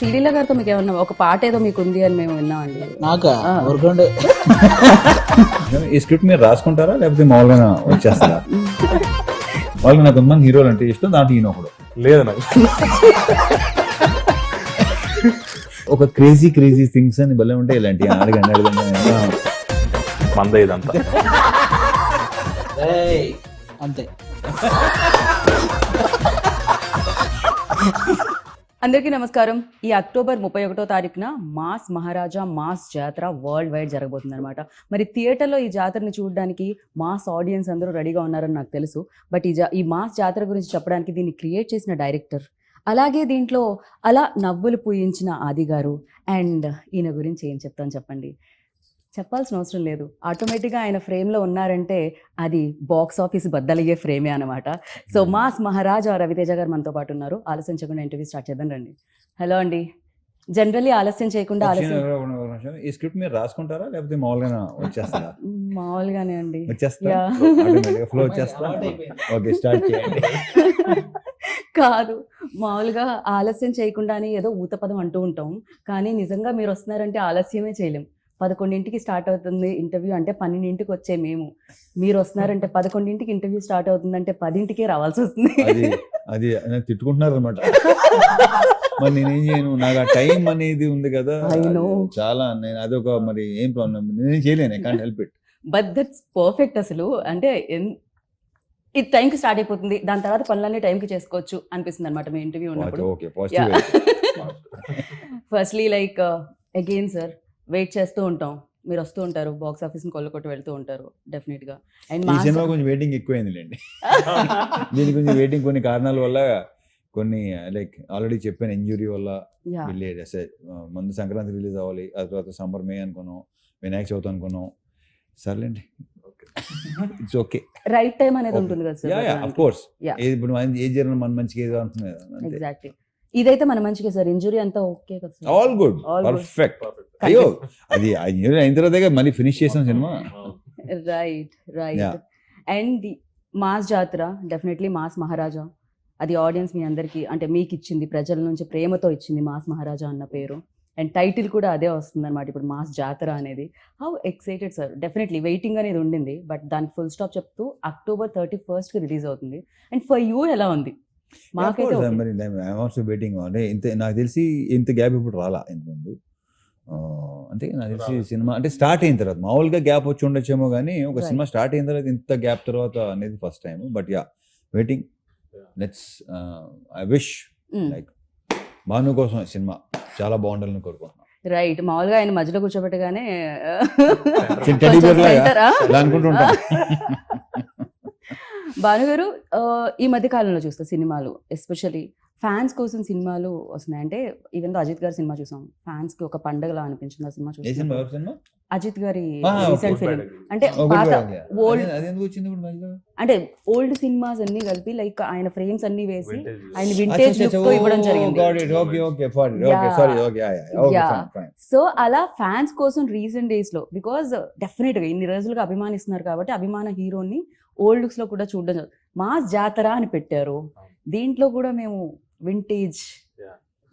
శ్రీలీల గారితో మీకు ఏమన్నా ఒక పాట ఏదో మీకు ఉంది అని మేము విన్నామండి. నాకా ఊరుకోండి. ఈ స్క్రిప్ట్ మీరు రాసుకుంటారా లేకపోతే మామూలుగా వచ్చేస్తారా? మామూలుగా నాకు కొంతమంది హీరోలు అంటే ఇష్టం, దాంట్లో ఈయన ఒకడు. లేదు నాకు ఒక క్రేజీ థింగ్స్ అని భలే ఉంటాయి ఇలాంటి అడగండి మంద ఇదంతా. ఏయ్, అంతే. అందరికీ నమస్కారం. ఈ అక్టోబర్ 31వ తారీఖున మాస్ మహారాజా మాస్ జాతర వరల్డ్ వైడ్ జరగబోతుంది అనమాట. మరి థియేటర్లో ఈ జాతరని చూడడానికి మాస్ ఆడియన్స్ అందరూ రెడీగా ఉన్నారని నాకు తెలుసు. బట్ ఈ మాస్ జాతర గురించి చెప్పడానికి దీన్ని క్రియేట్ చేసిన డైరెక్టర్, అలాగే దీంట్లో అలా నవ్వులు పూయించిన ఆది గారు, అండ్ ఈయన గురించి ఏం చెప్తాను చెప్పండి. చెప్పాల్సిన అవసరం లేదు, ఆటోమేటిక్గా ఆయన ఫ్రేమ్లో ఉన్నారంటే అది బాక్స్ ఆఫీస్ బద్దలయ్యే ఫ్రేమే అనమాట. సో మాస్ మహారాజా రవితేజ గారు మనతో పాటు ఉన్నారు. ఆలస్యం చేయకుండా ఇంటర్వ్యూ స్టార్ట్ చేద్దాం రండి. హలో అండి. జనరల్లీ ఆలస్యం చేయకుండా ఈ స్క్రిప్ట్ మీరు రాసుకుంటారా లేకపోతే మామూలుగా వచ్చేస్తారా? మామూలుగానే అండి. వచ్చేస్తా ఫ్లో వచ్చేస్తా. ఓకే, స్టార్ట్ చేయండి. కాదు, మామూలుగా ఆలస్యం చేయకుండానే ఏదో ఊతపదం అంటూ ఉంటాం, కానీ నిజంగా మీరు వస్తున్నారంటే ఆలస్యమే చేయలేం. 11ంటికి స్టార్ట్ అవుతుంది ఇంటర్వ్యూ అంటే 12ంటికి వచ్చే మేము, మీరు వస్తున్నారంటే 11ంటికి ఇంటర్వ్యూ స్టార్ట్ అవుతుందంటే 10ంటికే రావాల్సి వస్తుంది. అది తిట్టుకుంటున్నారు అనమాట. మరి నేనేం చేయను, నాకు ఆ టైం అనేది ఉంది కదా చాలా. నేను అదొక మరి ఏం ప్రాబ్లం నేను చేయలేను, I can't help it. But that's perfect. అసలు అంటే ఇది టైంకి స్టార్ట్ అయిపోతుంది, దాని తర్వాత పనులన్నీ టైంకి చేసుకోవచ్చు అనిపిస్తుంది అనమాట మీ ఇంటర్వ్యూ ఉన్నప్పుడు. Firstly like again sir, wait చేస్తూ ఉంటాం, మీరు వస్తూ ఉంటారు, బాక్స్ ఆఫీస్ని కొల్లకొట్టి వెళ్తూ ఉంటారు డెఫినెట్గా. అండ్ ఈ సినిమా కొంచెం వెయిటింగ్ ఎక్కువైందిలేండి. దీని కొంచెం వెయిటింగ్ కొన్ని కారణాల వల్ల, కొన్ని లైక్ ఆల్రెడీ చెప్పాను, ఇంజురీ వల్ల వెళ్ళేది. ముందు సంక్రాంతి రిలీజ్ అవ్వాలి, ఆ తర్వాత సమ్మర్ మే అనుకున్నాం, వినాయక చవితి అనుకున్నాం. సర్లేండి, ఇట్స్ ఓకే. రైట్ టైం అనేది ఉంటుంది కదా సార్. ఆఫ్ కోర్స్, ఇప్పుడు ఏజ్ జరిగిన మన మంచిగా ఏదో అంటున్నాయి కదా. ఎగ్జాక్ట్లీ, ఇదైతే మన మంచిగా సార్. ఇంజురీ అంతా ఓకే కదా సార్? All good, perfect. అయ్యో, అది ఇంజురీ అయిన తర్వాత మళ్ళీ ఫినిష్ చేసాం సినిమా. రైట్. అండ్ మాస్ జాతర డెఫినెట్లీ మాస్ మహారాజా, అది ఆడియన్స్ మీ అందరికీ అంటే మీకు ఇచ్చింది, ప్రజల నుంచి ప్రేమతో ఇచ్చింది మాస్ మహారాజా అన్న పేరు. అండ్ టైటిల్ కూడా అదే వస్తుంది అనమాట ఇప్పుడు, మాస్ జాతర అనేది. How excited sir? Definitely waiting అనేది ఉండింది, బట్ దానికి ఫుల్ స్టాప్ చెప్తూ అక్టోబర్ 31st రిలీజ్ అవుతుంది. అండ్ ఫర్ యూ ఎలా ఉంది? వెయిటింగ్ అంటే నాకు తెలిసి ఇంత గ్యాప్ ఇప్పుడు రాలా ఇంతకుముందు. అంటే నాకు తెలిసి సినిమా అంటే స్టార్ట్ అయిన తర్వాత మామూలుగా గ్యాప్ వచ్చి ఉండొచ్చేమో, కానీ ఒక సినిమా స్టార్ట్ అయిన తర్వాత ఇంత గ్యాప్ తర్వాత అనేది first time. But yeah, waiting. Let's I wish like Bhanu కోసం సినిమా చాలా బాగుండాలని కోరుకుంటున్నాను. రైట్. మామూలుగా ఆయన మధ్యలో కూర్చోబెట్టగానే అనుకుంటుంటా. భానుగారు, ఈ మధ్య కాలంలో చూస్తే సినిమాలు, ఎస్పెషల్లీ ఫ్యాన్స్ కోసం సినిమాలు వస్తున్నాయి. అంటే ఈవెన్ అజిత్ గారి సినిమా చూసాం, ఫ్యాన్స్ కి ఒక పండగలా అనిపించింది ఆ సినిమా చూసి. అజిత్ గారి రీసెంట్ ఫిల్మ్ అంటే పాత ఓల్డ్ సినిమాస్ అన్ని కలిపి లైక్ ఆయన ఫ్రేమ్స్ అన్ని వేసి ఆయన వింటేజ్ లుక్ తో ఇవ్వడం జరిగింది. సో అలా ఫ్యాన్స్ కోసం రీసెంట్ డేస్ లో, బికాజ్ డెఫినెట్ గా ఇన్ని రోజులుగా అభిమానిస్తున్నారు కాబట్టి అభిమాన హీరోని ఓల్డ్ లుక్స్ లో కూడా చూడడం. మాస్ జాతర అని పెట్టారు, దీంట్లో కూడా మేము వింటేజ్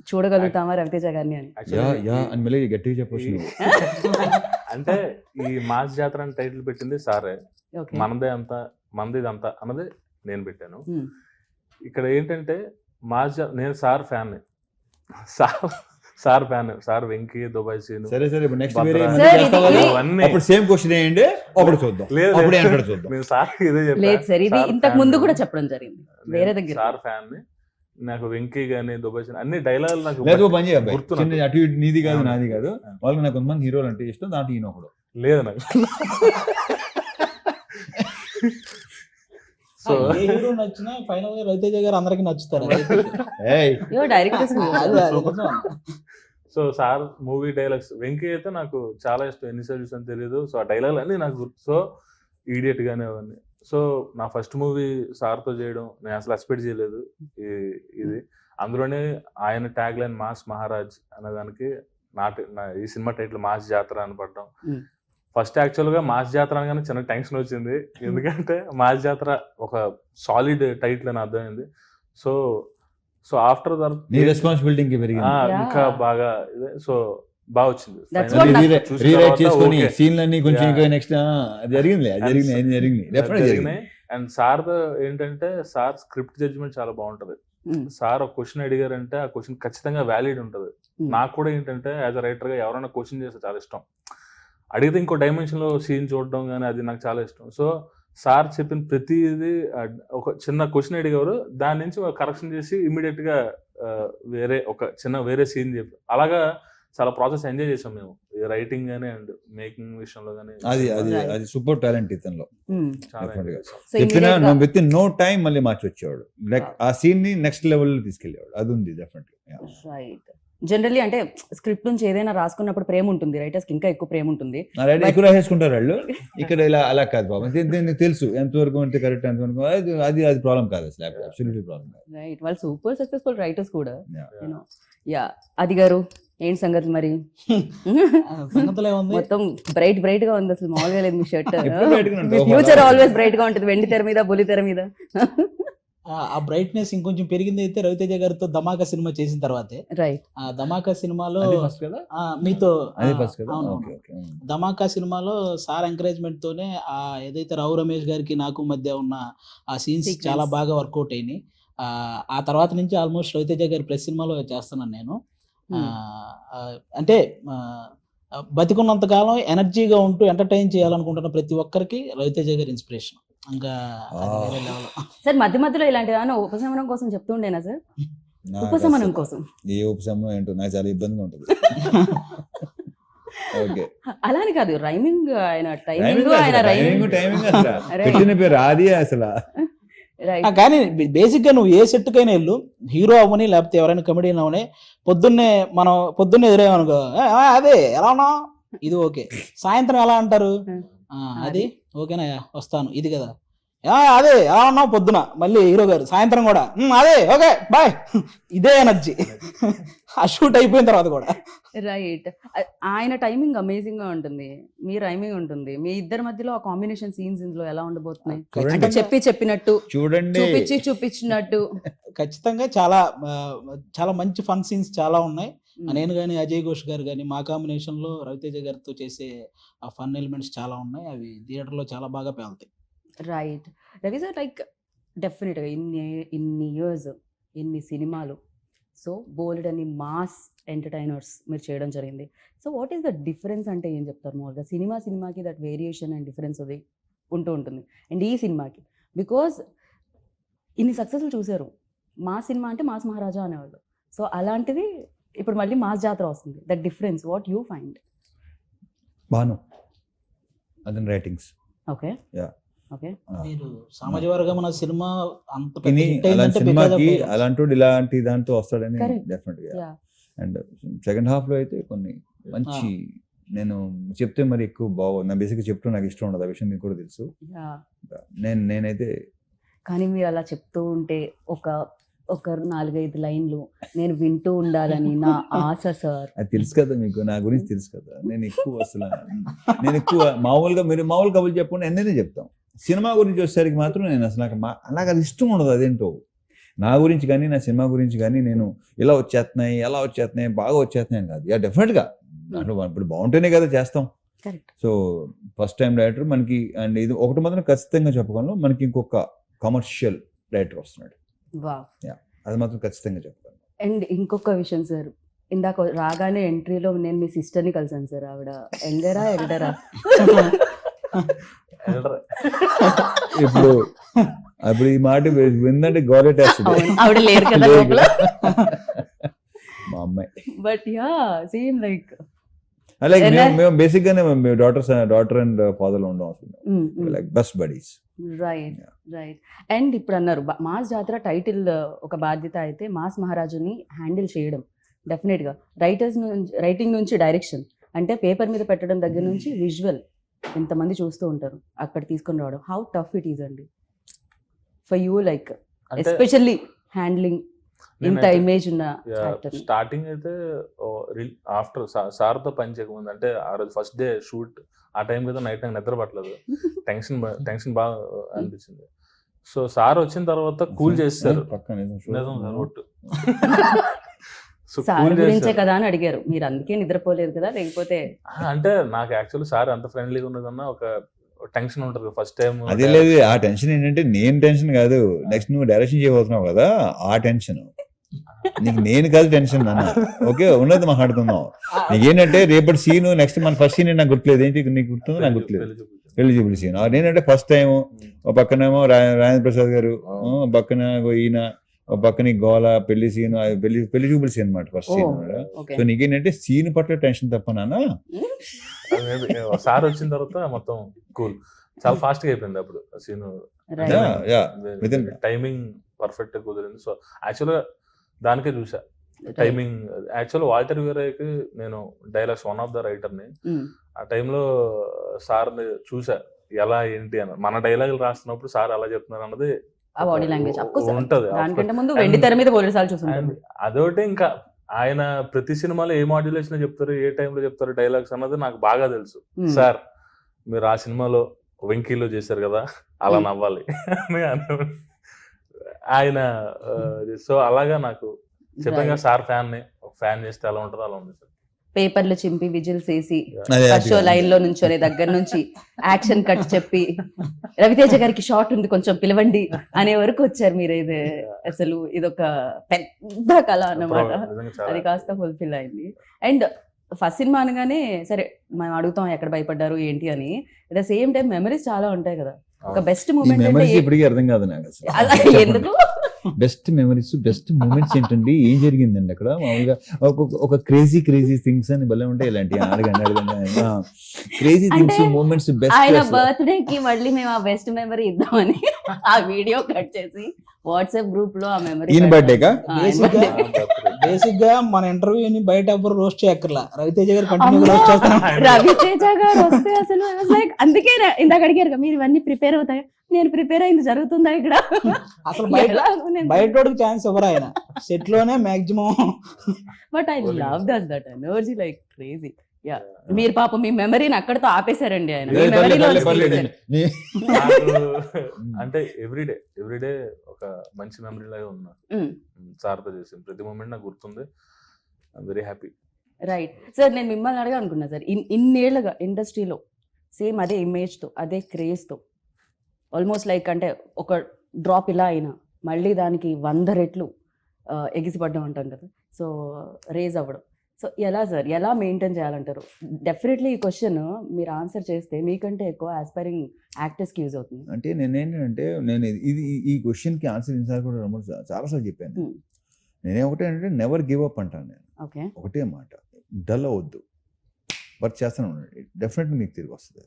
చూడగలుగుతామా రవితేజ గారిని అని గట్టిగా చెప్పొచ్చు. అంటే ఈ మాస్ జాతర అని టైటిల్ పెట్టింది సారే. మనదే అంతా మందిది అంతా అన్నది నేను పెట్టాను. ఇక్కడ ఏంటంటే మాస్ నేను sir fan, sir fan, sir Venky, Dubai scene. సరే నెక్స్ట్ అప్పుడు సేమ్ క్వశ్చన్ ఏంటి అప్పుడు చూద్దాం. నేను సార్ ఇదే చెప్పాను, ఇది ఇంతకు ముందు కూడా చెప్పడం జరిగింది వేరే దగ్గర. సార్ ఫ్యాన్ ని, నాకు వెంకీ గానీ దుబాయ్ సీన్ అన్ని డైలాగులు నాకు గుర్తు. అటు ఇటు నీది కాదు నాది కాదు, వాళ్ళకి నాకు కొంతమంది హీరోలు అంటే ఇష్టం, దాంట్లో ఈయన ఒకడు. లేదు నాకు. సో హీరో నచ్చినా ఫైనల్ గా రవితేజ గారు అందరికి నచ్చుతారు. So sir movie dialogues, Venky అయితే నాకు చాలా ఇష్టం, ఎన్నిసార్లు చూసాను తెలియదు. సో ఆ డైలాగ్ అన్ని నాకు గుర్తు. సో ఈడియట్ గానే అవన్నీ. సో నా ఫస్ట్ మూవీ సార్తో చేయడం నేను అసలు ఎక్స్పెక్ట్ చేయలేదు. ఇది అందులోనే ఆయన ట్యాగ్ లైన్ మాస్ మహారాజ్ అనేదానికి ఈ సినిమా టైటిల్ మాస్ జాతర అని పడ్డం. ఫస్ట్ యాక్చువల్గా మాస్ జాతర అనగానే చిన్న టెన్షన్ వచ్చింది, ఎందుకంటే మాస్ జాతర ఒక సాలిడ్ టైటిల్ అని అర్థమైంది. సో సో ఆఫ్టర్ నీ రెస్పాన్సిబిలిటీ ఇంక పెరిగింది. ఇంకా బాగా సో బాగా వచ్చింది. That's Finally what నాకు- చూసిన రీరైట్ తర్వాత చేసుకొని okay. సీన్లన్నీ కొంచెం Yeah. ఇంకా నెక్స్ట్ జరిగింది డెఫినెట్ జరిగింది. అండ్ సార్ ఏంటంటే సార్ స్క్రిప్ట్ జడ్జ్మెంట్ చాలా బాగుంటది. Mm. సార్ ఒక క్వశ్చన్ అడిగారంటే ఆ క్వశ్చన్ ఖచ్చితంగా వ్యాలిడ్ ఉంటది. Mm. నాకు కూడా ఏంటంటే యాజ్ అ రైటర్ గా ఎవరైనా క్వశ్చన్ చేస్తే చాలా ఇష్టం. అడిగితే ఇంకో డైమెన్షన్ లో సీన్ చూడడం కానీ అది నాకు చాలా ఇష్టం. సో సార్ చెప్పిన ప్రతిది ఒక చిన్న క్వశ్చన్ అడిగారు, దాని నుంచి కరెక్షన్ చేసి ఇమీడియట్ గా వేరే ఒక చిన్న వేరే సీన్ చెప్పి అలాగా చాలా ప్రాసెస్ ఎంజాయ్ చేసాం మేము రైటింగ్ గానీ అండ్ మేకింగ్ విషయంలో కానీ. అది అది Right. అది సూపర్ టాలెంట్ ఇతనిలో. చాలా Definitely. enjoy చేసాం. సో చెప్పినా immediate గా- విత్ ఇన్ నో టైం మళ్ళీ మార్చి వచ్చేవాడు. లైక్ ఆ సీన్ ని నెక్స్ట్ లెవెల్ తీసుకెళ్లేవాడు. అది ఉంది డెఫినెట్లీ. రైట్. జనరల్లీ అంటే స్క్రిప్ట్ నుంచి ఏదైనా రాసుకున్నప్పుడు ప్రేమ ఉంటుంది, రైటర్స్ కి ఇంకా ఎక్కువ ప్రేమ ఉంటుంది. రైట్ ఎక్కువ రాసేసుకుంటారు వాళ్ళు. ఇక్కడ ఇలా అలా కాదు బాబు, దీనికి తెలుసు ఎంతవరకు అంటే కరెక్ట్, ఎంతవరకు అది అది ప్రాబ్లం కాదు అసలు. అబ్సల్యూట్లీ ప్రాబ్లం కాదు. రైట్, వాళ్ళు సూపర్ సక్సెస్ఫుల్ రైటర్స్ కూడా. Yeah. యా అది గారు ఏంటి సంగతి మరి? సంగతులు ఏముంది, మొత్తం బ్రైట్ బ్రైట్ గా ఉంది, అసలు మామూలుగా లేదు మీ షర్ట్. ఎప్పుడు bright గానే ఉంటుంది. ఫ్యూచర్ ఆల్వేస్ బ్రైట్ గా ఉంటుంది, వెండి తెర మీద బుల్లి తెర మీద. ఆ బ్రైట్నెస్ ఇంకొంచెం పెరిగింది అయితే రవితేజ గారితో ధమాకా సినిమా చేసిన తర్వాతే. రైట్. ఆ ధమాకా సినిమాలో అది ఫస్ట్ కదా, మీతో అది ఫస్ట్ కదా. అవును, ఓకే ఓకే. ధమాకా సినిమాలో సార్ ఎంకరేజ్మెంట్ తోనే ఆ ఏదైతే రావు రమేష్ గారికి నాకు మధ్య ఉన్న ఆ సీన్స్ Sequence. చాలా బాగా వర్కౌట్ అయినాయి. ఆ తర్వాత నుంచి ఆల్మోస్ట్ రవితేజ గారి ప్రెస్ సినిమాలో చేస్తున్నాను నేను. అంటే బతికున్నంత కాలం ఎనర్జీగా ఉంటూ ఎంటర్టైన్ చేయాలనుకుంటున్న ప్రతి ఒక్కరికి రవితేజ గారి ఇన్స్పిరేషన్. ఇంకా అది వేరే level. సార్ మధ్య మధ్యలో ఇలాంటి ఏమైనా ఉపశమనం కోసం చెప్తుండేనా సార్? నాకు ఉపశమనం అసలు కోసం. ఏ ఉపశమనం ఏంటో నాకు చాలా ఇబ్బందిగా ఉంటుంది. ఓకే. అలా అని కాదు, రైమింగ్ ఆయన టైమింగ్ ఆయన రైమింగ్. టైమింగ్ అసలు పెట్టిన పేరు అది అసలు. రైట్. కానీ బేసిక్ గా నువ్వు ఏ సెట్ కైనా వెళ్ళు, హీరో అవ్వని లేకపోతే ఎవరైనా కమెడియన్ అవని, పొద్దున్నే ఎదురేమనుకో అదే ఎలా ఉన్నావు, ఇది ఓకే. సాయంత్రం ఎలా అంటారు, అది ఓకేనా వస్తాను, ఇది కదా అదే ఎలా ఉన్నావు పొద్దున, మళ్ళీ హీరో గారు సాయంత్రం కూడా అదే ఓకే బాయ్, ఇదే ఎనర్జీ. ఆ షూట్ అయిపోయిన తర్వాత కూడా. రైట్. ఆయన టైమింగ్ అమేజింగ్ గా ఉంటుంది, మీ రైమింగ్ ఉంటుంది, మీ ఇద్దరి మధ్యలో ఆ కాంబినేషన్ సీన్స్ ఇందులో ఎలా ఉండబోతున్నాయి? అంటే చెప్పినట్టు, చూడండి, చూపించినట్టు. ఖచ్చితంగా చాలా చాలా మంచి ఫన్ సీన్స్ చాలా ఉన్నాయి. నేను కానీ అజయ్ ఘోష్ గారు కానీ మా కాంబినేషన్ లో రవితేజ గారితో చేసే ఆ ఫన్ ఎలిమెంట్స్ చాలా ఉన్నాయి. అవి థియేటర్ లో చాలా బాగా పేలుతాయి. Right. Ravi sir, like definite గా ఇన్ని ఇయర్స్, ఇన్ని సినిమాలు, సో బోల్డ్ అని మాస్ ఎంటర్టైనర్స్ మీరు చేయడం జరిగింది. So what is the difference అంటే ఏం చెప్తారు? మామూలుగా సినిమాకి దట్ వేరియేషన్ అండ్ డిఫరెన్స్ అది ఉంటూ ఉంటుంది, అండ్ ఈ సినిమాకి బికాజ్ ఇన్ని సక్సెస్లు చూసారు. మా సినిమా అంటే మాస్ మహారాజా అనేవాళ్ళు, సో అలాంటిది ఇప్పుడు మళ్ళీ మాస్ జాతర వస్తుంది. That difference what you find? Bhanu అతని రైటింగ్స్. ఓకే. Yeah. ఓకే. మీరు సామాజిక వర్గం అన్న సినిమా అంత పెద్ద ఇని hit అలాంటి అయిందంటే because of సినిమాకి dialogues. అలాంటి ఇలాంటి దాంతో వస్తాడని Correct. డెఫినెట్ గా. యా. అండ్ సెకండ్ హాఫ్ లో అయితే కొన్ని మంచి, నేను చెప్తే మరి ఎక్కువ బాగోదు, నా బేసిక్గా చెప్తూ నాకు ఇష్టం ఉండదు, ఆ విషయం మీకు కూడా తెలుసు. యా. నేనైతే కానీ మీరు అలా చెప్తూ ఉంటే ఒక 4-5 లైన్లు నేను వింటూ ఉండాలని నా ఆశ సార్. అది తెలుసు కదా మీకు, నా గురించి తెలుసు కదా. నేను ఎక్కువ మామూలుగా మీరు మామూలు కబుర్లు చెప్పకుండా ఎన్నైనా చెప్తాం. సినిమా గురించి వచ్చేసరికి మాత్రం నేను అసలు నాకు అది ఇష్టం ఉండదు. అదేంటో నా గురించి కానీ నా సినిమా గురించి కానీ నేను ఇలా వచ్చేస్తున్నాయి, ఎలా వచ్చేస్తున్నాయి, బాగా వచ్చేస్తున్నాయి అని కాదు. డెఫినెట్గా దాంట్లో ఇప్పుడు బాగుంటేనే కదా చేస్తాం. Correct. So first time director మనకి, అండ్ ఇది ఒకటి మాత్రం ఖచ్చితంగా చెప్పగలను, మనకి ఇంకొక కమర్షియల్ డైరెక్టర్ వస్తున్నాడు. వావ్. అది మాత్రం ఖచ్చితంగా చెప్పగలను. అండ్ ఇంకొక విషయం సార్, ఇందాక రాగానే ఎంట్రీలో నేను మీ సిస్టర్ని కలిసాను సార్. ఆవిడ ఎల్డరా? ఇప్పుడు ఈ మాట విందంటే గౌరవేస్తుంది. ఆవిడ లేరు కదా లోపల. మా అమ్మాయి. బట్ యా సేమ్ లైక్ అలాగే మేము బేసిక్ గానే డాటర్ అండ్ ఫాదర్ ఉండడం అసలు like best buddies. Right. Right. And ఇప్పుడు అన్నారు మాస్ జాతర టైటిల్ ఒక బాధ్యత అయితే మాస్ మహారాజుని హ్యాండిల్ చేయడం డెఫినెట్ గా రైటింగ్ నుంచి డైరెక్షన్, అంటే పేపర్ మీద పెట్టడం దగ్గర నుంచి విజువల్ ఎంతమంది చూస్తూ ఉంటారు అక్కడ తీసుకొని రావడం, హౌ టఫ్ ఇట్ ఈస్ అండి for you, like especially handling ఇంత ఇమేజ్ ఉన్న యాక్టర్? స్టార్టింగ్ అయితే ఆఫ్టర్ సార్తో పని చేయకముందు, అంటే ఆ రోజు ఫస్ట్ డే షూట్ ఆ టైం కదా, నైట్ నాకు నిద్ర పట్టలేదు, టెన్షన్ బాగా అనిపించింది. సో సార్ వచ్చిన తర్వాత కూల్ చేస్తారు. పక్కన నిజం సార్ ఒట్టు. సో సార్ కూల్ గురించే చేస్తారు. కదా అని అడిగారు, మీరు అందుకే నిద్రపోలేదు కదా లేకపోతే? అంటే నాకు యాక్చువల్లీ సార్ ఎంత ఫ్రెండ్లీగా ఉన్నదన్నా ఒక టెన్షన్ ఉంటుంది ఫస్ట్ టైం. అదే లేదు, ఆ టెన్షన్ ఏంటంటే నేను టెన్షన్ కాదు, నెక్స్ట్ నువ్వు డైరెక్షన్ చేయబోతున్నావు కదా ఆ టెన్షన్. నీకు నేను కాదు టెన్షన్ అన్న, ఓకే ఉన్నది మాట్లాడుతున్నాం. నీకేంటంటే రేపటి సీన్ నెక్స్ట్ మన ఫస్ట్ సీన్ నాకు గుర్తులేదు, ఏంటి నీకు గుర్తుందో నాకు గుర్తులేదు, పెళ్లి చూపుల సీన్. నేనంటే ఫస్ట్ టైం ఒక పక్కనేమో రాజేంద్ర ప్రసాద్ గారు, పక్కన ఈయన, ఒక పక్కన గోల పెళ్లి సీన్, పెళ్లి చూపుల సీన్ అనమాట ఫస్ట్ సీన్. ఓకే. సో నీకేంటంటే సీన్ పట్ల టెన్షన్ తప్ప నాన్న. సార్ వచ్చిన తర్వాత మొత్తం కూల్, చాలా ఫాస్ట్ గా అయిపోయింది అప్పుడు సీన్. టైమింగ్ పర్ఫెక్ట్ గా కుదిరింది. సో యాక్చువల్గా దానికే చూసా టైమింగ్. యాక్చువల్ వాల్టర్ వీరయ్యకి నేను డైలాగ్స్ వన్ ఆఫ్ ద రైటర్ని. ఆ టైంలో సార్ని చూసా ఎలా ఏంటి అని. మన డైలాగులు రాస్తున్నప్పుడు సార్ ఎలా చెప్తున్నారు అన్నది ఆ బాడీ లాంగ్వేజ్ ఉంటది. దానికంటే ముందు వెండి తెర మీద పోలీసాలు చూసుకుంటారు. అదొకటి ఇంకా ఆయన ప్రతి సినిమాలో ఏ మాడ్యులేషన్ చెప్తారు, ఏ టైంలో చెప్తారు డైలాగ్స్ అన్నది నాకు బాగా తెలుసు. సార్ మీరు ఆ సినిమాలో వెంకీలో చేశారు కదా అలా నవ్వాలి ఆయన. సో అలాగా నాకు చెప్పంగా సార్ ఫ్యాన్ చేస్తే ఎలా ఉంటుందో అలా ఉంది సార్. పేపర్లు చింపి విజిల్స్ వేసి ఫస్ట్ షో లైన్ లో నుంచొని దగ్గర నుంచి యాక్షన్ కట్ చెప్పి రవితేజ గారికి షార్ట్ ఉంది కొంచెం పిలవండి అనే వరకు వచ్చారు మీరు. ఇది అసలు ఇదొక పెద్ద కళ అన్నమాట. అది కాస్త ఫుల్ఫిల్ అయింది. అండ్ ఫస్ట్ సినిమా అనగానే సరే మనం అడుగుతాం ఎక్కడ భయపడ్డారు ఏంటి అని. At the same time memories చాలా ఉంటాయి కదా. ఒక బెస్ట్ మూమెంట్ అంటే ఇప్పటికీ అర్థం కాదు నాకు ఎందుకు బెస్ట్ మెమరీస్, బెస్ట్ మూమెంట్స్ ఏంటండి, ఏం జరిగిందండి అక్కడ? మామూలుగా ఒక క్రేజీ థింగ్స్ అని భలే ఉంటాయి ఇలాంటి. అడగండి క్రేజీ థింగ్స్ మూమెంట్స్ బెస్ట్. ఆయన బర్త్డే కి మళ్ళీ మేము ఆ బెస్ట్ మెమరీ ఇద్దామని ఆ వీడియో కట్ చేసి వాట్సాప్ గ్రూప్ లో ఆ మెమరీ. ఈయన బర్త్డేకా? బేసిక్ గా మన ఇంటర్వ్యూని బయట ఎవరు రోస్ట్ చేయక్కర్లా, రవితేజ గారు కంటిన్యూ రోస్ట్ చేస్తారు. రవితేజ గారు వస్తే అసలు లైక్ అందుకే ఇందాక అడిగారు మీరు ఇవన్నీ ప్రిపేర్ అవుతాయి. నేను ప్రిపేర్ అయింది జరుగుతుందా ఇక్కడ? అసలు బయట ఛాన్స్ ఎవరు ఆయన సెట్ లోనే maximum. But I love that energy like crazy. Yeah, మీరు పాపం మీ మెమరీని అక్కడతో ఆపేశారండి ఆయన. మీ మెమరీలో అంటే ఎవ్రీడే ఒక మంచి మెమరీ లాగా ఉన్నా. సార్తో చేసిన ప్రతి మూమెంట్ నాకు గుర్తుంది. I'm very happy. Right sir, నేను మిమ్మల్ని అడగాలనుకున్నా సార్, ఇన్నేళ్లుగా ఇండస్ట్రీలో సేమ్ అదే ఇమేజ్ తో అదే క్రేజ్ తో ఆల్మోస్ట్ లైక్ అంటే ఒక డ్రాప్ ఇలా అయినా మళ్ళీ దానికి 100 రెట్లు ఎగిసిపడ్డం అంటాం కదా. సో రేజ్ అవ్వడం, సో ఎలా సార్ ఎలా మెయింటైన్ చేయాలంటారు? డెఫినెట్లీ ఈ క్వశ్చన్ మీరు ఆన్సర్ చేస్తే మీకంటే ఎక్కువ ఆస్పైరింగ్ యాక్టర్స్కి యూజ్ అవుతుంది. అంటే నేనేంటంటే ఈ క్వశ్చన్కి ఆన్సర్ ఇన్సార్ కూడా చాలాసార్లు చెప్పాను. నేనేమొకటే అంటే నెవర్ గివ్ అప్ అంటాను నేను. ఓకే, ఒకటే మాట, డల్ అవ్వద్దు, వర్క్ చేస్తాను ఉండండి, డెఫినెట్గా మీకు తిరిగి వస్తుంది.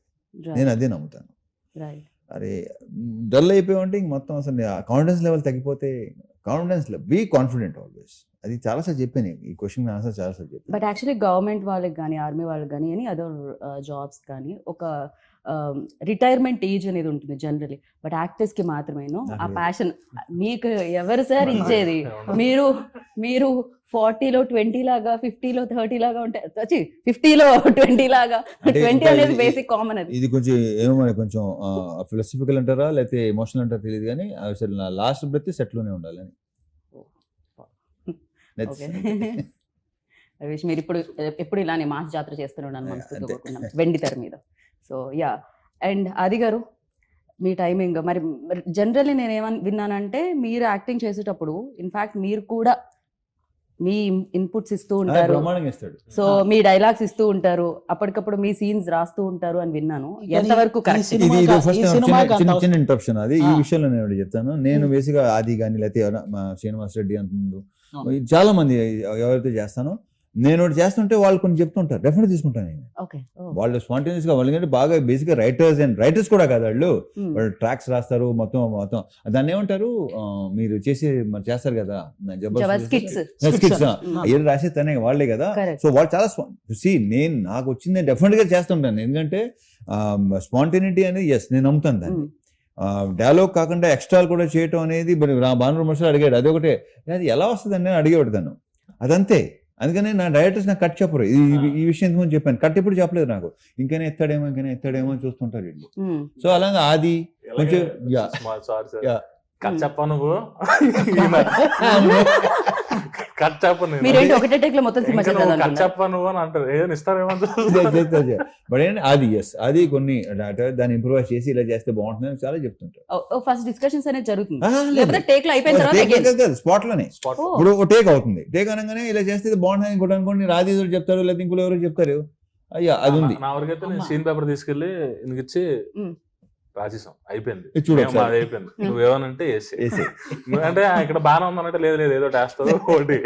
నేను అదే నమ్ముతాను. రైట్. అరే డల్ అయిపోయామంటే ఇంక మొత్తం అసలు కాన్ఫిడెన్స్ లెవెల్ తగ్గిపోతే, బీ కాన్ఫిడెంట్ ఆల్వేస్. అది చాలాసార్లు చెప్పాను, ఈ క్వశ్చన్ ఆన్సర్ చాలాసార్లు చెప్పాను. బట్ యాక్చువల్లీ గవర్నమెంట్ వాళ్ళకి కానీ ఆర్మీ వాళ్ళకి కానీ అని అదర్ జాబ్స్ కానీ ఒక రిటైర్మెంట్ ఏజ్ అనేది ఉంటుంది జనరలీ. బట్ యాక్టర్స్కి మాత్రమేను ఆ ప్యాషన్. మీకు ఎవరు సార్ ఇచ్చేది? మీరు 40లో 20 లాగా, 50లో 30 లాగా ఉంటాయి, 50లో 20 లాగా. 20 అనేది బేసిక్ కామన్. అది ఇది కొంచెం ఏమో కొంచెం ఫిలాసఫికల్ అంటారా లేకపోతే ఎమోషనల్ అంటారా తెలియదు కానీ అసలు నా లాస్ట్ బ్రెత్ సెట్లోనే ఉండాలని. మీరు ఎప్పుడు ఇలానే మాస్ జాతర చేస్తున్నాను మనస్ఫూర్తిగా కోరుకున్నాం వెండి తెర మీద. సో యా, అండ్ ఆది గారు మీ టైమింగ్ మరి జనరల్లీ నేను ఏమని విన్నానంటే మీరు యాక్టింగ్ చేసేటప్పుడు ఇన్ఫాక్ట్ మీరు కూడా మీ ఇన్పుట్స్ ఇస్తూ ఉంటారు, సో మీ డైలాగ్స్ ఇస్తూ ఉంటారు, అప్పటికప్పుడు మీ సీన్స్ రాస్తూ ఉంటారు అని విన్నాను. ఎంతవరకు కరెక్ట్? చిన్న ఇంటరప్షన్ అది. ఈ విషయంలో నేను చెప్తాను. నేను బేసిక్గా ఆది కానీ లేకపోతే శ్రీనివాస్ రెడ్డి అంత ముందు చాలా మంది ఎవరైతే చేస్తానో నేను ఒకటి చేస్తుంటే వాళ్ళు కొన్ని చెప్తుంటారు, డెఫినెట్ తీసుకుంటాను నేను. వాళ్ళు స్పాంటేనియస్ గా, వాళ్ళు బాగా బేసిక్ గా రైటర్స్ కూడా కాదు, వాళ్ళు ట్రాక్స్ రాస్తారు మొత్తం. దాన్ని ఏమంటారు మీరు చేస్తారు కదా స్కిట్స్, ఏది రాసే తనే వాళ్ళే కదా. సో వాళ్ళు చాలా నాకు వచ్చింది డెఫినెట్ గా చేస్తుంటాను. ఎందుకంటే స్పాంటేనిటీ అనేది ఎస్ నేను నమ్ముతాను దాన్ని. డైలాగ్ కాకుండా ఎక్స్ట్రాలు కూడా చేయటం అనేది భాను విమర్శలు అడిగాడు, అది ఒకటే. అది ఎలా వస్తుంది అని నేను అడిగేవాడు తను. అదంతే, అందుకని నా డైరెక్టర్స్ నాకు కట్ చెప్పరు. ఈ విషయం ఇంతకుముందు చెప్పాను, కట్ ఎప్పుడు చెప్పలేదు నాకు. ఇంకైనా ఎత్తాడేమో అని చూస్తుంటారు వీళ్ళు. సో అలాగే ఆది కొంచెం కట్ చెప్పా నువ్వు కట్ చెప్ప మీరేంటి ఒకటే టేక్ లో మొత్తం సినిమా కట్ చెప్పా నువ్వు అని అంటారు, ఏదైనా ఇస్తారేమో. బట్ ఏంటి అది అది కొన్ని దాన్ని ఇంప్రూవైజ్ చేసి ఇలా చేస్తే బాగుంటుంది చాలా చెప్తుంటారు. ఫస్ట్ డిస్కషన్స్ అనేది జరుగుతుంది, లేకపోతే టేక్ లో అయిపోయిన తర్వాత స్పాట్ లోనే ఇప్పుడు ఒక టేక్ అవుతుంది, టేక్ అనగానే ఇలా చేస్తే ఇది బాగుంటుంది ఇంకోటి అనుకోండి, రాజు ఎవరు చెప్తారు లేదా ఇంకోటి ఎవరు చెప్తారు, అయ్యా అది ఉంది. నా వరకైతే నేను సీన్ పేపర్ తీసుకెళ్లి ఇచ్చి రాసేసాం, అయిపోయింది, చూడండి అది అయిపోయింది, నువ్వేమనంటే అంటే ఇక్కడ బాగానే ఉందనంటే లేదు లేదు ఏదో టేస్ట్ ఒకటి.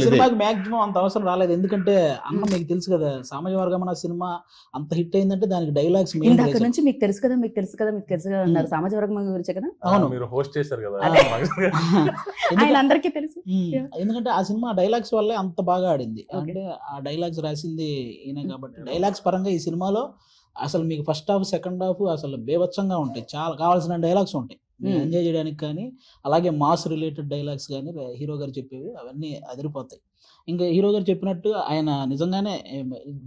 సినిమాకి మాక్సిమం అంత అవసరం రాలేదు, ఎందుకంటే అన్న మీకు తెలుసు కదా సామాజిక వర్గం అన్న సినిమా అంత హిట్ అయిందంటే దానికి డైలాగ్స్ అక్కడ నుంచి మీకు తెలుసు కదా అన్నారు సామాజిక వర్గం గురించి కదా. అవును, మీరు హోస్ట్ చేశారు కదా, ఆయన అందరికీ తెలుసు. ఎందుకంటే ఆ సినిమా డైలాగ్స్ వల్లే అంత బాగా ఆడింది, అంటే ఆ డైలాగ్స్ రాసింది ఈయన కాబట్టి. డైలాగ్స్ పరంగా ఈ సినిమాలో అసలు మీకు ఫస్ట్ హాఫ్ సెకండ్ హాఫ్ అసలు బేవచ్చంగా ఉంటాయి, చాలా కావాల్సిన డైలాగ్స్ ఉంటాయి ఎంజాయ్ చేయడానికి. కానీ అలాగే మాస్ రిలేటెడ్ డైలాగ్స్ కానీ హీరో గారు చెప్పేవి అవన్నీ అదిరిపోతాయి. ఇంకా హీరో గారు చెప్పినట్టు ఆయన నిజంగానే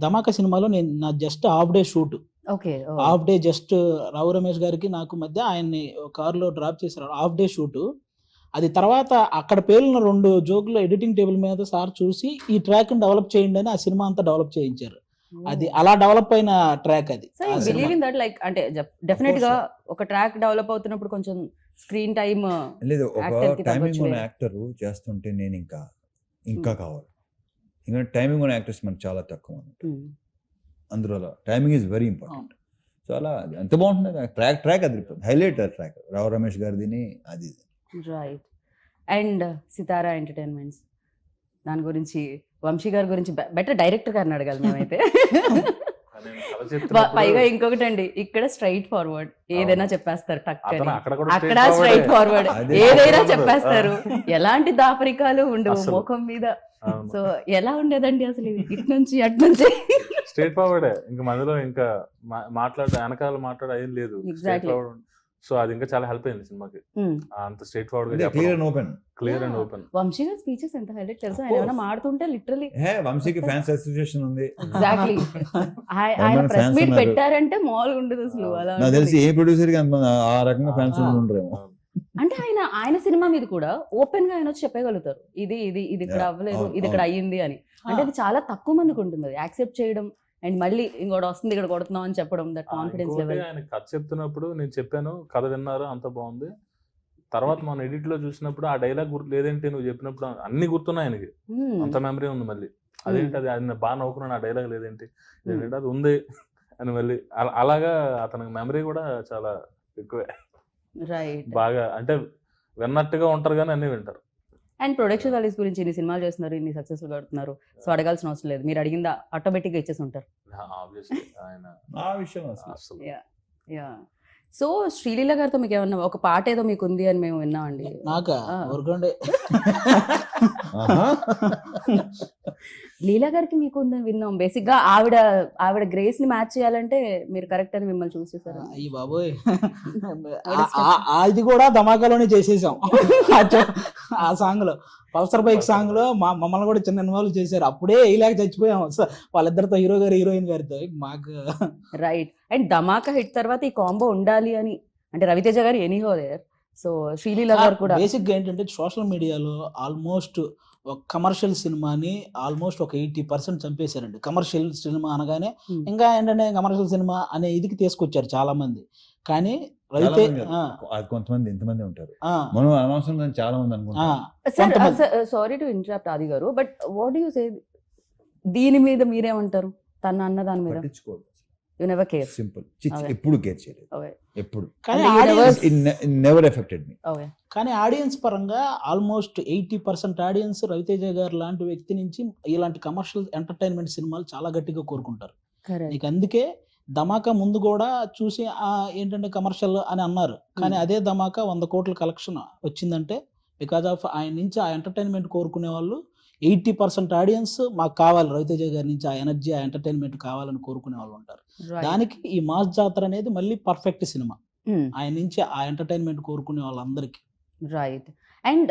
ధమాకా సినిమాలో నేను నా just half day shoot, half day just Rao Ramesh గారికి నాకు మధ్య ఆయన్ని కారులో డ్రాప్ చేశారు, హాఫ్ డే షూట్. అది తర్వాత అక్కడ పేలిన 2 జోకులు ఎడిటింగ్ టేబుల్ మీద సార్ చూసి ఈ ట్రాక్ డెవలప్ చేయండి అని ఆ సినిమా అంతా డెవలప్ చేయించారు. అది అలా డెవలప్ అయిన ట్రాక్ అది. అంటే డెఫినెట్ గా ఒక ట్రాక్ డెవలప్ అవుతున్నప్పుడు కొంచెం స్క్రీన్ టైం లేదు, ఒక టైమింగ్ ఉన్న యాక్టర్ చేస్తుంటే నేను ఇంకా కావాలి. ఎందుకంటే టైమింగ్ ఉన్న యాక్టర్స్ మనకు చాలా తక్కువ అన్నట్టు, అందులో timing is very important. So అలా ఎంత బాగుంటుంది ట్రాక్ అది హైలైట్ ట్రాక్ రావు రమేష్ గారిది అది. రైట్. అండ్ సితారా ఎంటర్టైన్మెంట్స్ దాని గురించి వంశీ గారి గురించి బెటర్ డైరెక్టర్ గారిని అడగాలి మేమైతే. పైగా ఇంకొకటి అండి, ఇక్కడ స్ట్రైట్ ఫార్వర్డ్ ఏదైనా చెప్పేస్తారు, టక్కని అక్కడ స్ట్రైట్ ఫార్వర్డ్ ఏదైనా చెప్పేస్తారు, ఎలాంటి దాపరికాలు ఉండవు ముఖం మీద. సో ఎలా ఉండేదండి అసలు ఇటు నుంచి అటు నుంచి స్ట్రైట్ ఫార్వర్డే, ఇంకా మనలో ఇంకా వెనకాల మాట్లాడేం లేదు. సో అది ఇంకా చాలా హెల్ప్ అయింది సినిమాకి, అంత స్ట్రైట్ ఫార్వర్డ్ గా క్లియర్ అండ్ ఓపెన్. వంశీ గారి స్పీచెస్ ఎంత హైలైట్ తెలుసా, ఆయన ఏమైనా మాడుతుంటే లిటరల్లీ వంశీకి ఫ్యాన్స్ అసోసియేషన్ ఉంది. ఎగ్జాక్ట్లీ, ఆయన ప్రెస్ మీట్ పెట్టారంటే మామూలుగా ఉండదు అసలు. అలా నాకు తెలిసి ఏ ప్రొడ్యూసర్ కి ఆ రకంగా ఫ్యాన్స్ ఉండరేమో. అంటే ఆయన సినిమా మీద కూడా ఓపెన్ గా ఆయన వచ్చి చెప్పగలుగుతారు, ఇది ఇక్కడ అవ్వలేదు, ఇది ఇక్కడ అయ్యింది అని. అంటే అది చాలా తక్కువ మందికి ఉంటుంది అది యాక్సెప్ట్ చేయడం, అండ్ మళ్ళీ ఇంకోటి వస్తుంది ఇక్కడ కొడుతున్నాం అని చెప్పడం. That confidence level. ఆయన కథ చెప్తున్నప్పుడు నేను చెప్పాను, కథ విన్నారు అంత బాగుంది, తర్వాత మన ఎడిట్ లో చూసినప్పుడు ఆ డైలాగ్ గుర్తు లేదంటే నువ్వు చెప్పినప్పుడు అన్ని గుర్తున్నాయి ఆయనకి, అంత మెమరీ ఉంది. మళ్ళీ అదేంటి అది బాగా నవ్వుకున్నాను, ఆ డైలాగ్ లేదేంటి అది ఉంది అని మళ్ళీ అలాగా అతనికి మెమరీ కూడా చాలా ఎక్కువే. రైట్, బాగా అంటే విన్నట్టుగా ఉంటారు కానీ అన్ని వింటారు. అండ్ ప్రొడక్షన్ వాల్యూస్ గురించి ఇన్ని సినిమాలు చేస్తున్నారు, ఇన్ని సక్సెస్ఫుల్ కడుతున్నారు, సో అడగాల్సిన అవసరం లేదు, మీరు అడిగిందా ఆటోమేటిక్ గా ఇచ్చేసి ఉంటారు. సో శ్రీలీల గారితో మీకు ఏమన్నా ఒక పాట ఏదో మీకు ఉంది అని మేము విన్నామండి. లీలా గారికి మీకు ఉందని విన్నాం. బేసిక్ గా ఆవిడ గ్రేస్ ని మ్యాచ్ చేయాలంటే మీరు కరెక్ట్ అని మిమ్మల్ని చూస్ చేశారు. అయ్యి బాబోయ్, అది కూడా ధమాకాలోనే చేసేసాం. ఆ సాంగ్ లో పల్సర్ బైక్ సాంగ్ లో మమ్మల్ని కూడా చిన్న ఇన్వాల్వ్ చేశారు, అప్పుడే ఇలాగ చచ్చిపోయాం వాళ్ళిద్దరితో, హీరో గారు హీరోయిన్ గారితో. మాకు రైట్. అండ్ ధమాకా హిట్ తర్వాత ఈ కాంబో ఉండాలి అని అంటే రవితేజ గారు ఎనీహో దేర్, సో శ్రీలీల గారు కూడా. బేసిక్ గా ఏంటంటే సోషల్ మీడియాలో ఆల్మోస్ట్ ఒక కమర్షియల్ సినిమాని ఆల్మోస్ట్ ఒక 80% చంపేశారండి. కమర్షియల్ సినిమా అనగానే ఇంకా ఏంటంటే కమర్షియల్ సినిమా అనే ఇదికి తీసుకొచ్చారు చాలా మంది. కానీ కొంతమంది ఎంతమంది ఉంటారు, మనం అనవసరం చాలా మంది అనుకుంటాం. సారీ టు ఇంటరప్ట్ ఆది గారు, but what do you say దీని మీద మీరేమంటారు? తన అన్న దాని మీద యు నెవర్ కేర్. సింపుల్, ఎప్పుడు కేర్ చేయలేదు ఎప్పుడు. నెవర్ ఎఫెక్టెడ్ మీ. కానీ ఆడియన్స్ పరంగా ఆల్మోస్ట్ 80% ఆడియన్స్ రవితేజ గారు లాంటి వ్యక్తి నుంచి ఇలాంటి కమర్షియల్ ఎంటర్టైన్మెంట్ సినిమాలు చాలా గట్టిగా కోరుకుంటారు. నీకు అందుకే ధమాకా ముందు కూడా చూసి ఏంటంటే కమర్షియల్ అని అన్నారు, కానీ అదే ధమాకా 100 కోట్ల కలెక్షన్ వచ్చిందంటే బికాజ్ ఆఫ్ ఆయన నుంచి ఆ ఎంటర్టైన్మెంట్ కోరుకునే వాళ్ళు 80% ఆడియన్స్ మాకు కావాలి, రవితేజ గారి నుంచి ఆ ఎనర్జీ ఆ ఎంటర్టైన్మెంట్ కావాలని కోరుకునే వాళ్ళు ఉంటారు. దానికి ఈ మాస్ జాతర అనేది మళ్ళీ పర్ఫెక్ట్ సినిమా, ఆయన నుంచి ఆ ఎంటర్టైన్మెంట్ కోరుకునే వాళ్ళందరికీ. రైట్. అండ్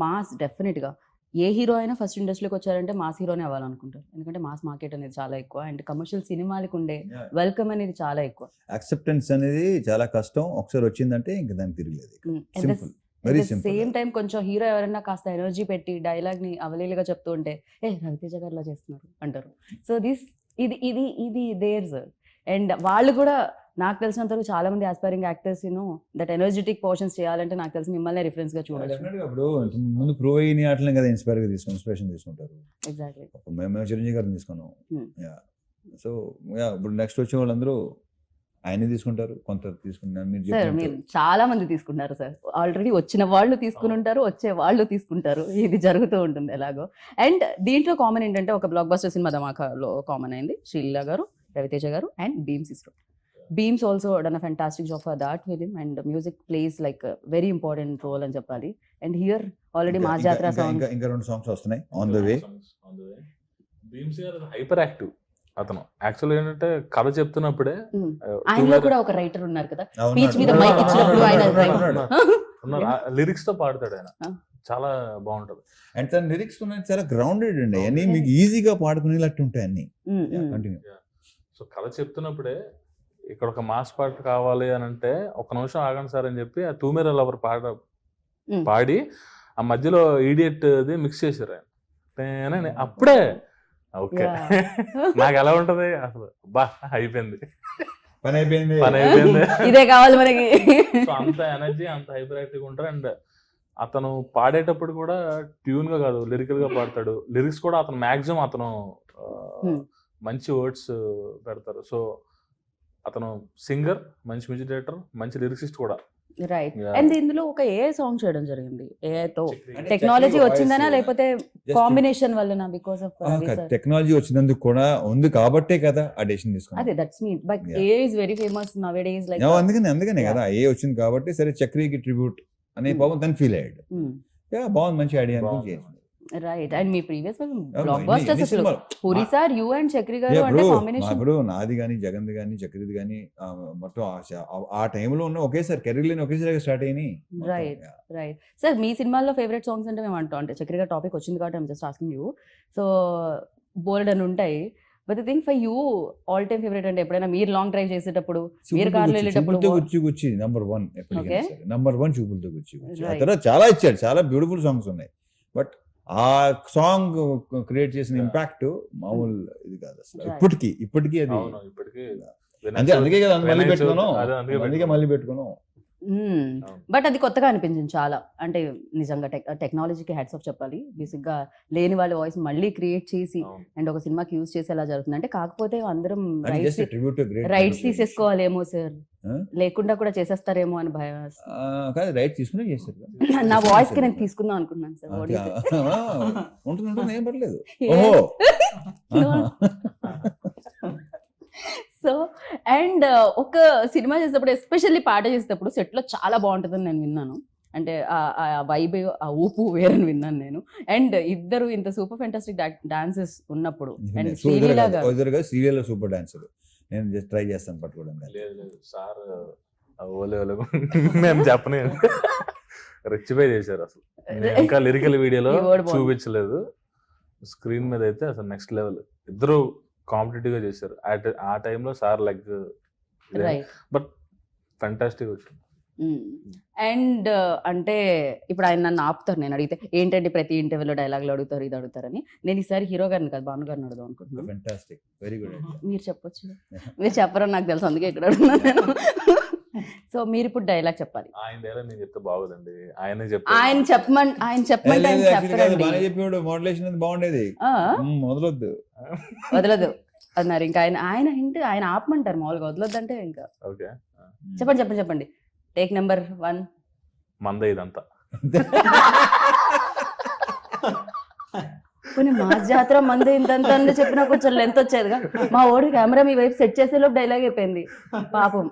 మాస్ డెఫినెట్ గా ఏ హీరో అయినా ఫస్ట్ ఇండస్ట్రీకి వచ్చారంటే మాస్ హీరోనే అవ్వాలనుకుంటారు, ఎందుకంటే మాస్ మార్కెట్ అనేది చాలా ఎక్కువ అండ్ కమర్షియల్ సినిమాలకు ఉండే వెల్కమ్ అనేది చాలా ఎక్కువ. యాక్సెప్టెన్స్ అనేది చాలా కష్టం, ఒకసారి వచ్చిందంటే ఇంక దానికి తిరగలేదు. Simple, very simple. Same time కొంచెం హీరో ఎవరైనా కాస్త ఎనర్జీ పెట్టి డైలాగ్ ని అవలీలుగా చెప్తూ ఉంటే ఏ రవితేజ గారిలా చేస్తున్నారు అంటారు. సో ఇది ఇది ఇది దేర్ సార్. అండ్ వాళ్ళు కూడా నాకు తెలిసినంత వరకు చాలా మంది aspiring actors that energetic portions చేయాలంటే నాకు తెలిసి మిమ్మల్ని రిఫరెన్స్ గా చూడొచ్చు. Definitely గా ఇప్పుడు ముందు ప్రూవ్ అయిన ఆటలను కదా ఇన్స్పిరేషన్ తీసుకుంటారు. ఎగ్జాక్ట్లీ. మేము చిరంజీవి గారిని తీసుకున్నాం. Hmm. సో ఇప్పుడు నెక్స్ట్ వచ్చే వాళ్ళందరూ ఆయన తీసుకుంటారు, కొంత తీసుకుంటారు. మీరు సార్ చెప్పినట్టు మీరు చాలా మంది తీసుకున్నారు సార్, ఆల్రెడీ వచ్చిన వాళ్ళు తీసుకుని ఉంటారు, వచ్చే వాళ్ళు తీసుకుంటారు, ఇది జరుగుతూ ఉంటుంది ఎలాగో. అండ్ దీంట్లో కామన్ ఏంటంటే ఒక బ్లాక్ బస్టర్ సినిమా ధమాకాలో కామన్ అయింది శ్రీలీల గారు, రవితేజ గారు and Bheems ISRO. Beams also done a fantastic job for that film and the music plays like a very important role అని చెప్పాలి. And here already Mass Jatra song. ఇంకా 2 songs వస్తున్నాయి on the way. Bheems గారు hyper active అతను. Actual ఏంటంటే కథ చెప్తున్నప్పుడే ఆయనలో కూడా ఒక రైటర్ ఉన్నారు కదా, స్పీచ్ మీద మైక్ ఇచ్చినప్పుడు ఆయన లిరిక్స్ తో పాడతాడు ఆయన, చాలా బాగుంటది. అండ్ తన లిరిక్స్ చాలా గ్రౌండెడ్ అండి, అన్ని మీకు ఈజీగా పాడుకునేటట్టు ఉంటాయి అన్ని. కంటిన్యూ. సో కథ చెప్తున్నప్పుడే ఇక్కడ ఒక మాస్ పాట కావాలి అని అంటే ఒక నిమిషం ఆగండి సార్ అని చెప్పి ఆ తూమెర లవర్ పాడి ఆ మధ్యలో ఈడియట్ అది మిక్స్ చేశారు ఆయన. అప్పుడే ఓకే నాకు ఎలా ఉంటది అసలు, బా అయిపోయింది, పని అయిపోయింది. ఇదే కావాలి మనకి. సో అంత ఎనర్జీ, అంత హైపర్ యాక్టివ్ ఉంటారు. అండ్ అతను పాడేటప్పుడు కూడా ట్యూన్ గా కాదు, లిరికల్ గా పాడతాడు. లిరిక్స్ కూడా అతను మాక్సిమం అతను మంచి వర్డ్స్ పెడతారు. సో అతను సింగర్, మంచి మ్యూజిక్ డైరెక్టర్, మంచి లిరిసిస్ట్ కూడా. రైట్. అండ్ ఇందులో ఒక ఏ సాంగ్ చేయడం జరిగింది, ఏతో టెక్నాలజీ వచ్చిందనా లేకపోతే కాంబినేషన్ వల్లనా? బికాస్ ఆఫ్ టెక్నాలజీ వచ్చినందుకు కూడా ఉంది కాబట్టే కదా ఆ డెసిషన్ తీసుకున్నాం. అదే that's mean, but A is very famous now A days like. అందుకనే కదా ఏ వచ్చింది కాబట్టి సరే చక్రికి ట్రిబ్యూట్ అనే పాపం తను ఫీల్ అయ్యాడు. బాగుంది, మంచి ఐడియా అనుకుని. రైట్. అండ్ మీ ప్రీవియస్ బ్లాక్ బస్టర్స్ అసలు Puri sir, you and Chakri garu అంటే కాంబినేషన్. ఇప్పుడు నాది గానీ, జగన్ది గానీ, చక్రిది గానీ మొత్తం ఆ టైంలో ఉన్న ఒకేసారి కెరీర్ ఒకేసారి స్టార్ట్ అయినాయి. Right right. సార్ మీ సినిమాల్లో ఫేవరెట్ సాంగ్స్ అంటే మేము అంటాం, అంటే చక్రి గారు టాపిక్ వచ్చింది కాబట్టి I'm just asking you. So bold అని ఉంటాయి, but think for you all time favourite అంటే ఎప్పుడైనా మీరు లాంగ్ డ్రైవ్ చేసేటప్పుడు, మీరు కార్లో వెళ్ళేటప్పుడు? గుచ్చి నంబర్ 1 ఎప్పటికైనా సరే, నంబర్ 1 చూపులతో గుచ్చి. ఆ తర్వాత చాలా ఇచ్చాడు, చాలా బ్యూటిఫుల్ సాంగ్స్ ఉన్నాయి, బట్ ఆ సాంగ్ క్రియేట్ చేసిన ఇంపాక్ట్ మామూలు ఇది కాదు అసలు. ఇప్పటికీ అది అందుకే కదా మళ్ళీ పెట్టుకున్నాం. బట్ అది కొత్తగా అనిపించింది చాలా, అంటే నిజంగా టెక్నాలజీకి హ్యాట్స్ ఆఫ్ చెప్పాలి. బేసిక్ గా లేని వాళ్ళ వాయిస్ మళ్ళీ క్రియేట్ చేసి అండ్ ఒక సినిమాకి యూజ్ చేసి ఎలా జరుగుతుంది అంటే, కాకపోతే అందరం రైట్స్ తీసేసుకోవాలేమో సార్, లేకుండా కూడా చేసేస్తారేమో అని భయం. రైట్ తీసుకునే చేస్తారు. నా వాయిస్ కి నేను తీసుకుందాం అనుకున్నాను సార్. ఉంటుంది, ఏం పర్లేదు. సో అండ్ ఒక సినిమా చేసేటప్పుడు, ఎస్పెషల్లీ పాట చేసేటప్పుడు సెట్ లో చాలా బాగుంటుందని నేను విన్నాను. అంటే ఆ వైబ్, ఆ ఊపు వేరని విన్నాను నేను. అండ్ ఇద్దరు ఇంత సూపర్ ఫెంటాస్టిక్ డాన్సెస్ ఉన్నప్పుడు, అండ్ శ్రీలీల గారు సీరియల్ సూపర్ డాన్సర్, నేను జస్ట్ ట్రై చేస్తాను పట్టుకోవడానికి. సార్ నేను చెప్పనే రెచ్చిపోయి చేశారు అసలు. ఇంకా లిరికల్ వీడియోలో చూపించలేదు, స్క్రీన్ మీద అయితే అసలు నెక్స్ట్ లెవెల్. ఇద్దరు కాంపిటేటివ్ గా చేశారు ఆ టైంలో. సార్ లైక్ బట్ ఫెంటాస్టిక్ వచ్చింది. అండ్ అంటే ఇప్పుడు ఆయన నన్ను ఆపుతారు, నేను అడిగితే ఏంటంటే ప్రతి ఇంటర్వ్యూలో డైలాగులు అడుగుతారు, ఇది అడుగుతారని. నేను ఈసారి హీరో గారిని కాదు, భాను గారిని అడుగుదాం అనుకుంటున్నాను. Fantastic, very good. మీరు చెప్పొచ్చు, మీరు చెప్పరని నాకు తెలుసు, అందుకే ఇక్కడ అడుగుతున్నాను నేను. సో మీరు ఇప్పుడు డైలాగ్ చెప్పాలి. ఆయన డైలాగ్ నేను చెప్తే బాగుందండి, ఆయన చెప్పమంటే చెప్పాడు. మోడలేషన్ బాగుండేది, వదలదు అన్నారు. ఇంకా ఆయన హింట్ ఆయన ఆపమంటారు మామూలుగా, వదలొద్దు అంటే ఇంకా. ఓకే చెప్పండి. Take number 1. మందే ఇదంతా. కొన్ని మాస్ జాతర మంది ఇంతంత చెప్పినా కొంచెం లెంత్ వచ్చేదిగా. మా ఓడి కెమెరా మీ వైపు సెట్ చేసే లోపు డైలాగ్ అయిపోయింది పాపం.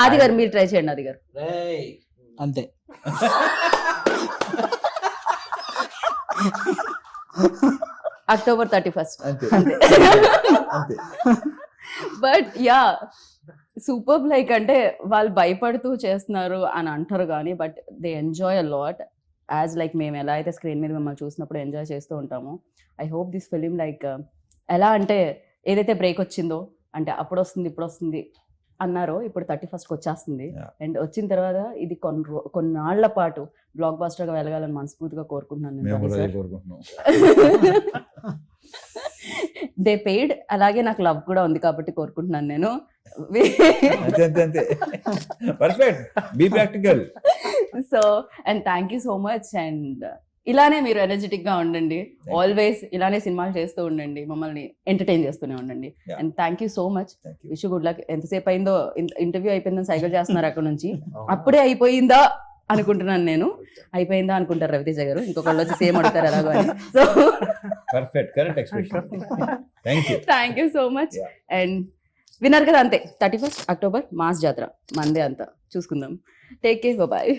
అది గారు మీరు ట్రై చేయండి. అది గారు అంతే. October 31st అంతే. బట్ యా సూపర్, లైక్ అంటే వాళ్ళు భయపడుతూ చేస్తున్నారు అని అంటారు కానీ, but they enjoy a lot. As like మేము ఎలా అయితే స్క్రీన్ మీద మిమ్మల్ని చూసినప్పుడు ఎంజాయ్ చేస్తూ ఉంటామో, I hope this film like ఎలా అంటే ఏదైతే బ్రేక్ వచ్చిందో, అంటే అప్పుడు వస్తుంది ఇప్పుడు వస్తుంది అన్నారో, ఇప్పుడు 31st వచ్చేస్తుంది. Yeah. అండ్ వచ్చిన తర్వాత ఇది కొన్నాళ్ల పాటు బ్లాక్ బాస్టర్ గా వెలగాలని మనస్ఫూర్తిగా కోరుకుంటున్నాను నేను మేము రవి కూడా సార్. అదే కోరుకుంటున్నాం. దే పెయిడ్, అలాగే నాకు లవ్ కూడా ఉంది కాబట్టి కోరుకుంటున్నాను నేను. అంతే perfect, be practical. So and thank you so much. And ఇలానే మీరు ఎనర్జెటిక్ గా ఉండండి, you. ఆల్వేస్ ఇలానే సినిమాలు చేస్తూ ఉండండి, మమ్మల్ని ఎంటర్టైన్ చేస్తూనే ఉండండి. Yeah. And thank you so much. Thank you. Wish good luck. ఎంతసేపు అయిందో, ఇంటర్వ్యూ అయిపోయిందని సైకిల్ చేస్తున్నారు అక్కడ నుంచి. అప్పుడే అయిపోయిందా అనుకుంటున్నాను నేను. అయిపోయిందా అనుకుంటారు రవితేజ గారు, ఇంకొకళ్ళు వచ్చి సేమ్ అడుగుతారు ఎలాగో అని. So perfect, correct expression. Thank you. Thank you so much. Yeah. And విన్నారు కదా, అంతే 31st అక్టోబర్ మాస్ జాతర మందే అంతా చూసుకుందాం. Take care, bye.